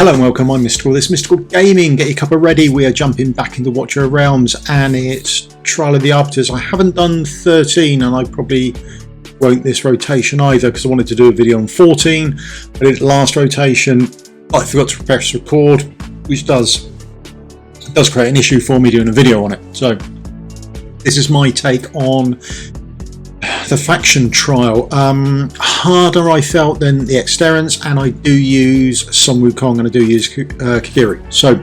Hello and welcome, I'm Mystical. This is Mystical Gaming. Get your cuppa ready. We are jumping back into Watcher of Realms and it's Trial of the Arbiters. I haven't done 13 and I probably won't this rotation either because I wanted to do a video on 14. But in the last rotation I forgot to press record, which does create an issue for me doing a video on it. So this is my take on the faction trial. Harder I felt than the Exterrence, and I do use Sun WuKong and I do use Kigiri. So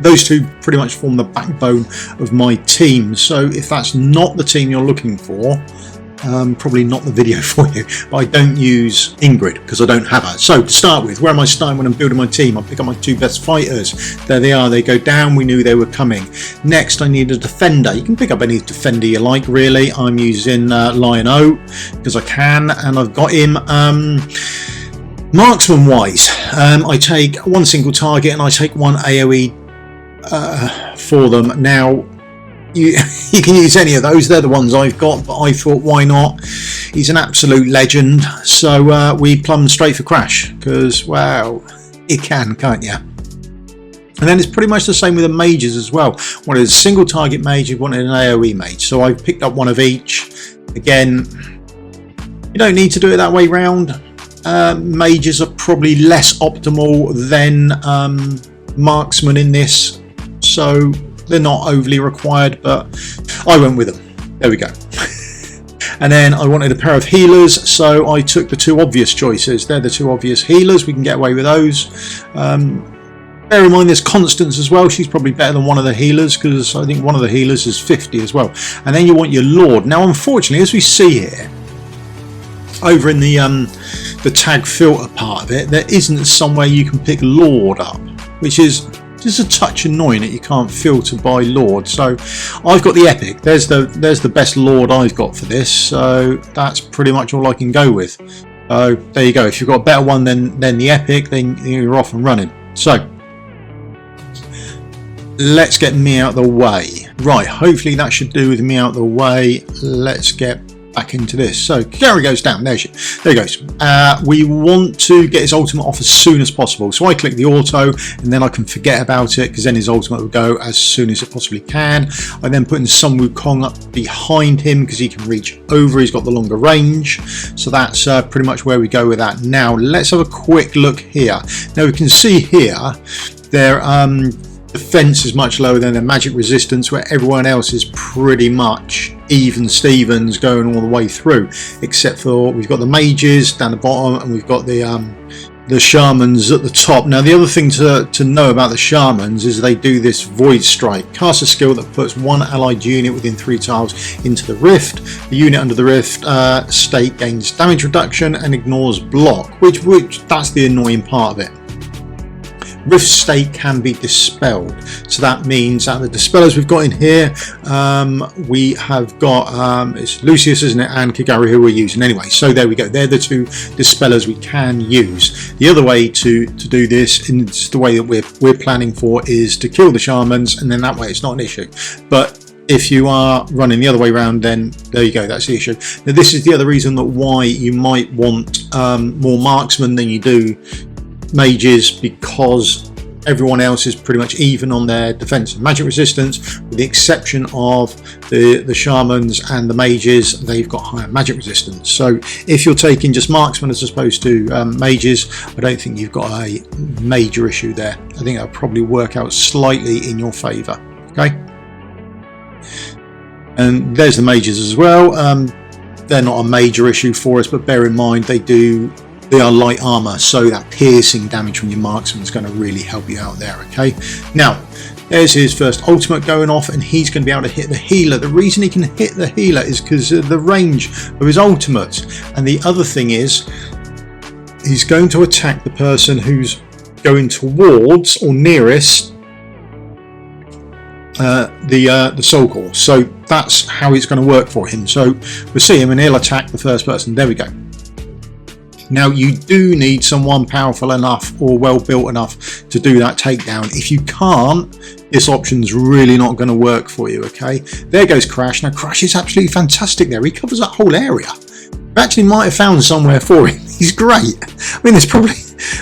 those two pretty much form the backbone of my team. So if that's not the team you're looking for, probably not the video for you. But I don't use Ingrid because I don't have her. So to start with, where am I starting when I'm building my team? I pick up my two best fighters. There they are, they go down. We knew they were coming. Next I need a defender. You can pick up any defender you like really. I'm using Lion O because I can, and I've got him marksman wise. I take one single target and I take one AoE for them. Now you can use any of those, they're the ones I've got, but I thought why not. He's an absolute legend, so we plumbed straight for Crash because wow, you can't you? And then it's pretty much the same with the mages as well. One is a single target mage, you wanted an AoE mage, so I've picked up one of each. Again, you don't need to do it that way round. Mages are probably less optimal than marksmen in this, so they're not overly required, but I went with them. There we go. And then I wanted a pair of healers, so I took the two obvious choices. They're the two obvious healers. We can get away with those. Bear in mind there's Constance as well. She's probably better than one of the healers because I think one of the healers is 50 as well. And then you want your Lord. Now unfortunately, as we see here, over in the tag filter part of it, there isn't somewhere you can pick Lord up, which is just a touch annoying that you can't filter by Lord. So I've got the Epic. There's the best Lord I've got for this, so that's pretty much all I can go with. So there you go. If you've got a better one than the Epic, then you're off and running. So let's get me out of the way. Right, hopefully that should do with me out of the way. Let's get back into this. So Kigiri goes down. There he goes. We want to get his ultimate off as soon as possible. So I click the auto, and then I can forget about it because then his ultimate will go as soon as it possibly can. I then put in Sun WuKong up behind him because he can reach over. He's got the longer range. So that's pretty much where we go with that. Now let's have a quick look here. Now we can see here their defense is much lower than their magic resistance, where everyone else is pretty much even Stevens going all the way through, except for we've got the mages down the bottom and we've got the shamans at the top. Now the other thing to know about the shamans is they do this void strike. Cast a skill that puts one allied unit within 3 tiles into the rift. The unit under the rift state gains damage reduction and ignores block, which that's the annoying part of it. Rift state can be dispelled, so that means that the dispellers we've got in here, we have got it's Lucius, isn't it, and Kigiri, who we're using anyway. So there we go, they're the two dispellers we can use. The other way to do this, in the way that we're planning for, is to kill the shamans, and then that way it's not an issue. But if you are running the other way around, then there you go, that's the issue. Now this is the other reason that why you might want more marksmen than you do mages, because everyone else is pretty much even on their defense and magic resistance, with the exception of the shamans and the mages. They've got higher magic resistance. So if you're taking just marksmen as opposed to mages, I don't think you've got a major issue there. I think that'll probably work out slightly in your favor. Okay, and there's the mages as well. They're not a major issue for us, but bear in mind they are light armor, so that piercing damage from your marksman is going to really help you out there. Okay, now there's his first ultimate going off, and he's going to be able to hit the healer. The reason he can hit the healer is because of the range of his ultimate, and the other thing is he's going to attack the person who's going towards or nearest the soul core. So that's how it's going to work for him. So we'll see him and he'll attack the first person. There we go. Now you do need someone powerful enough or well built enough to do that takedown. If you can't, this option's really not going to work for you. Okay, there goes Crash. Now Crash is absolutely fantastic there. He covers that whole area. We actually might have found somewhere for him. He's great. I mean, there's probably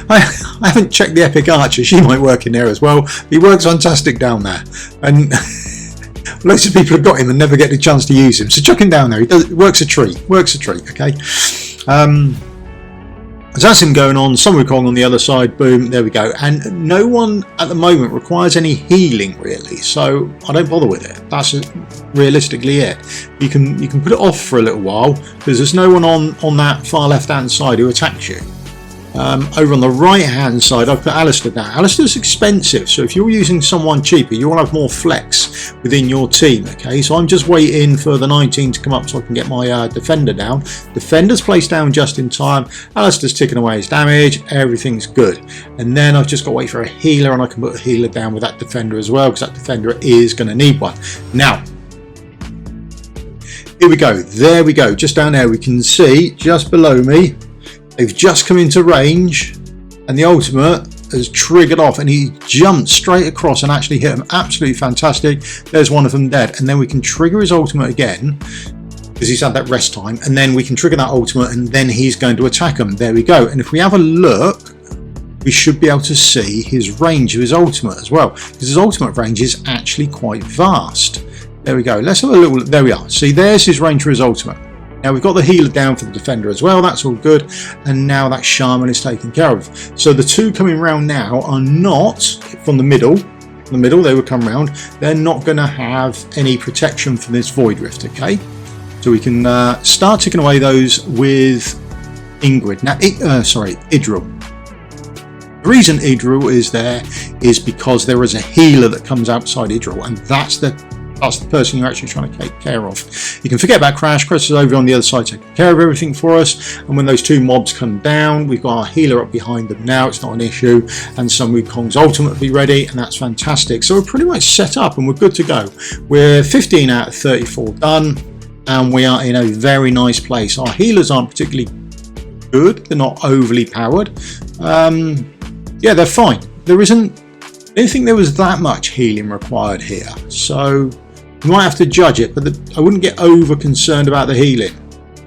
I haven't checked the Epic Archer. She might work in there as well. He works fantastic down there, and loads of people have got him and never get the chance to use him. So chuck him down there. He works a treat. Okay. So that's him going on. Sun WuKong on the other side. Boom. There we go. And no one at the moment requires any healing really. So I don't bother with it. That's realistically it. You can put it off for a little while because there's no one on that far left hand side who attacks you. Over on the right hand side I've put Alistair down. Alistair's expensive, so if you're using someone cheaper you will have more flex within your team. Okay, so I'm just waiting for the 19 to come up so I can get my defender down. Defender's placed down just in time. Alistair's ticking away his damage. Everything's good, and then I've just got to wait for a healer, and I can put a healer down with that defender as well because that defender is going to need one. Now here we go. There we go. Just down there we can see just below me they've just come into range and the ultimate has triggered off and he jumped straight across and actually hit them. Absolutely fantastic. There's one of them dead, and then we can trigger his ultimate again because he's had that rest time, and then we can trigger that ultimate and then he's going to attack them. There we go. And if we have a look we should be able to see his range of his ultimate as well, because his ultimate range is actually quite vast. There we go. Let's have a little. There we are. See, there's his range for his ultimate. Now we've got the healer down for the defender as well. That's all good. And now that shaman is taken care of. So the two coming round now are not from the middle. They would come round. They're not going to have any protection from this void rift. Okay. So we can start ticking away those with Ingrid. Now, Idril. The reason Idril is there is because there is a healer that comes outside Idril, and that's the person you're actually trying to take care of. You can forget about Crash. Crash is over on the other side taking care of everything for us, and when those two mobs come down we've got our healer up behind them now. It's not an issue, and Sun WuKong's ultimate will be ready, and that's fantastic. So we're pretty much set up and we're good to go. We're 15 out of 34 done, and we are in a very nice place. Our healers aren't particularly good. They're not overly powered. Yeah, they're fine. I didn't think there was that much healing required here, so you might have to judge it, but I wouldn't get over concerned about the healing.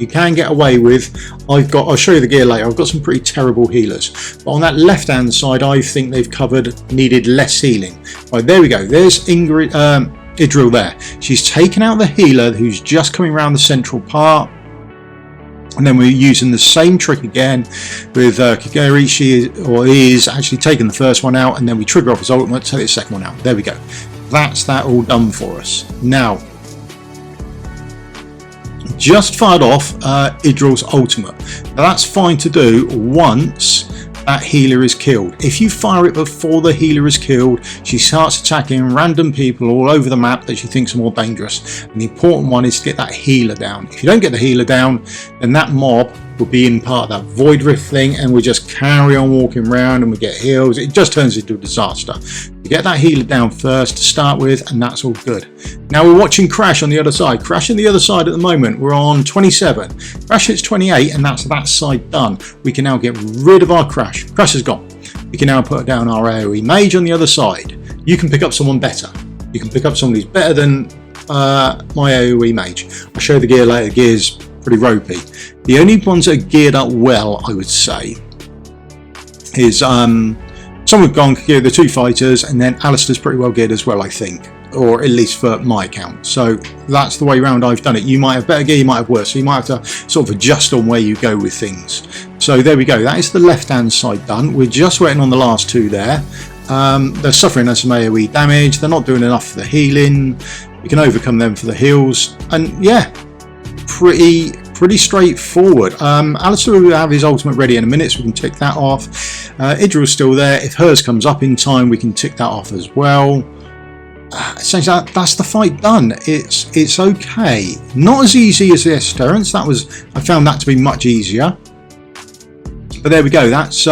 You can get away with, I'll show you the gear later, I've got some pretty terrible healers, but on that left hand side I think they've needed less healing. Right, there we go. There's Ingrid, Idril there. She's taken out the healer who's just coming around the central part. And then we're using the same trick again with Kigiri. He is actually taking the first one out, and then we trigger off his ultimate, take the second one out. There we go. That's that all done for us. Now, just fired off Idril's ultimate. Now that's fine to do once that healer is killed. If you fire it before the healer is killed, she starts attacking random people all over the map that she thinks are more dangerous, and the important one is to get that healer down. If you don't get the healer down, then that mob will be in part of that void rift thing, and we just carry on walking around and we get heals. It just turns into a disaster. You get that healer down first to start with, and that's all good. Now we're watching Crash on the other side. Crash on the other side at the moment, we're on 27. Crash hits 28, and that's that side done. We can now get rid of our Crash. Crash is gone. We can now put down our AoE mage on the other side. You can pick up someone better. You can pick up someone who's better than my AoE mage. I'll show you the gear later. The gear's pretty ropey. The only ones that are geared up well, I would say, is Sun WuKong, Kigiri, the two fighters, and then Alistair's pretty well geared as well, I think, or at least for my account. So that's the way around I've done it. You might have better gear, you might have worse, so you might have to sort of adjust on where you go with things. So there we go. That is the left hand side done. We're just waiting on the last two there. They're suffering some AoE damage. They're not doing enough for the healing. We can overcome them for the heals, and yeah, pretty straightforward. Alistair will have his ultimate ready in a minute, so we can tick that off. Idril's still there. If hers comes up in time, we can tick that off as well. Essentially, that's the fight done. It's okay. Not as easy as the S Terrence. I found that to be much easier. But there we go. That's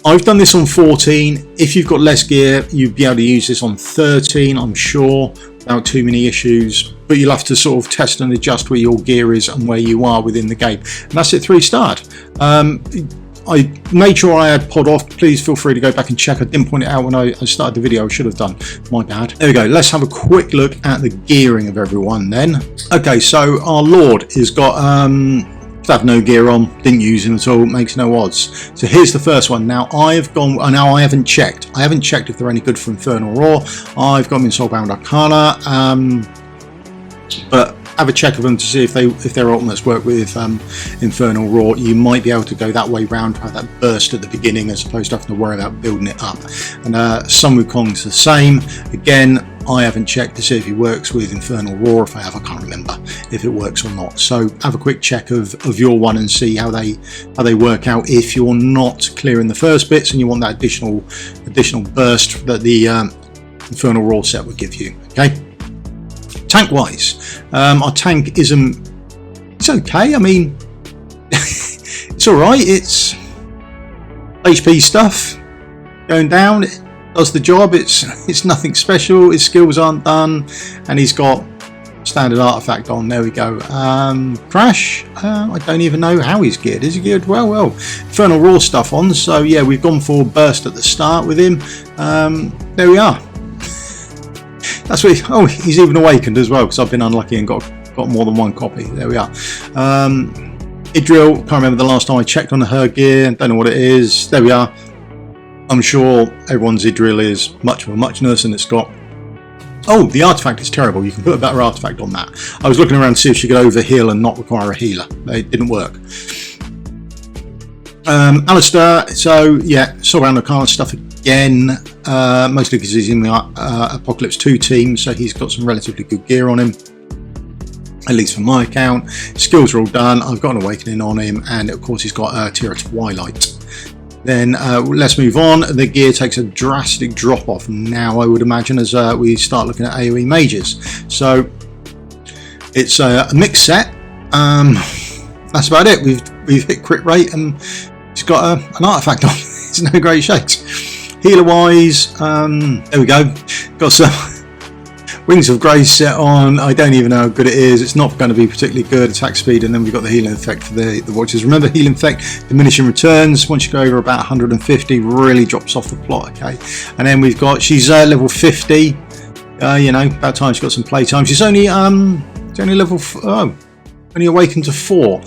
I've done this on 14. If you've got less gear, you'd be able to use this on 13, I'm sure, without too many issues. But you'll have to sort of test and adjust where your gear is and where you are within the game. And that's it, 3-starred. I made sure I had pod off. Please feel free to go back and check. I didn't point it out when I started the video. I should have done. My bad. There we go. Let's have a quick look at the gearing of everyone then. Okay, so our Lord has got have no gear on, didn't use him at all, makes no odds. So here's the first one. Now I haven't checked if they're any good for Infernal Roar. I've got them in Soulbound Arcana, but have a check of them to see if their ultimates work with Infernal Roar. You might be able to go that way round, have that burst at the beginning as opposed to having to worry about building it up. And Sun WuKong's the same. Again, I haven't checked to see if he works with Infernal Roar. If I have, I can't remember if it works or not. So have a quick check of your one and see how they work out if you're not clearing the first bits and you want that additional burst that the Infernal Roar set would give you. Okay. Tank wise, our tank it's okay. I mean, it's all right. It's HP stuff going down. It does the job. It's nothing special. His skills aren't done, and he's got standard artifact on. There we go. Crash. I don't even know how he's geared. Is he geared well? Well, Infernal Roar stuff on. So yeah, we've gone for burst at the start with him. There we are. That's what he's even awakened as well, because I've been unlucky and got more than one copy. There we are. Idril, can't remember the last time I checked on her gear, don't know what it is. There we are. I'm sure everyone's Idril is much of a muchness, and it's got, the artifact is terrible. You can put a better artifact on that. I was looking around to see if she could overheal and not require a healer. It didn't work. Alistair, so yeah, Soulbound Arcana stuff again, mostly because he's in the Apocalypse 2 team, so he's got some relatively good gear on him, at least for my account. Skills are all done. I've got an Awakening on him, and of course he's got Tear of Twilight. Then let's move on. The gear takes a drastic drop off now, I would imagine, as we start looking at AoE mages. So it's a mixed set. That's about it. We've hit crit rate, and he's got an artifact on. It's no great shakes. Healer wise, there we go. Got some Wings of Grace set on. I don't even know how good it is. It's not going to be particularly good. Attack speed, and then we've got the healing effect for the watchers. Remember, healing effect diminishing returns once you go over about 150. Really drops off the plot. Okay, and then we've got, she's level 50. About time she got some playtime. She's only level only awakened to 4.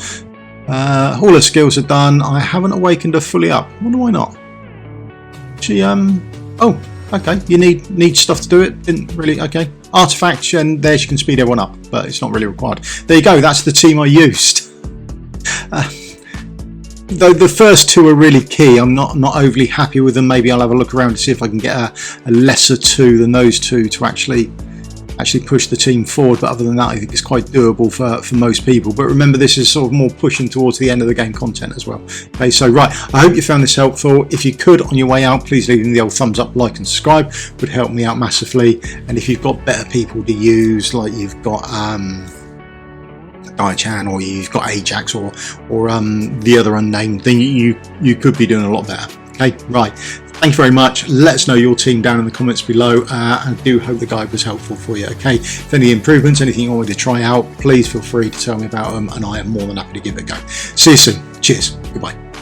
All her skills are done. I haven't awakened her fully up. I wonder why not. She okay, you need stuff to do it. Didn't really. Okay, artifact, and there she can speed everyone up, but it's not really required. There you go. That's the team I used. The first two are really key. I'm not overly happy with them. Maybe I'll have a look around to see if I can get a lesser two than those two to actually push the team forward, but other than that, I think it's quite doable for most people. But remember, this is sort of more pushing towards the end of the game content as well. Okay, so right, I hope you found this helpful. If you could, on your way out, please leave me the old thumbs up, like and subscribe, would help me out massively. And if you've got better people to use, like you've got Diachan, or you've got Ajax, or the other unnamed, then you could be doing a lot better. Okay, right. Thank you very much. Let us know your team down in the comments below. I do hope the guide was helpful for you. Okay, if any improvements, anything you want me to try out, please feel free to tell me about them, and I am more than happy to give it a go. See you soon. Cheers. Goodbye.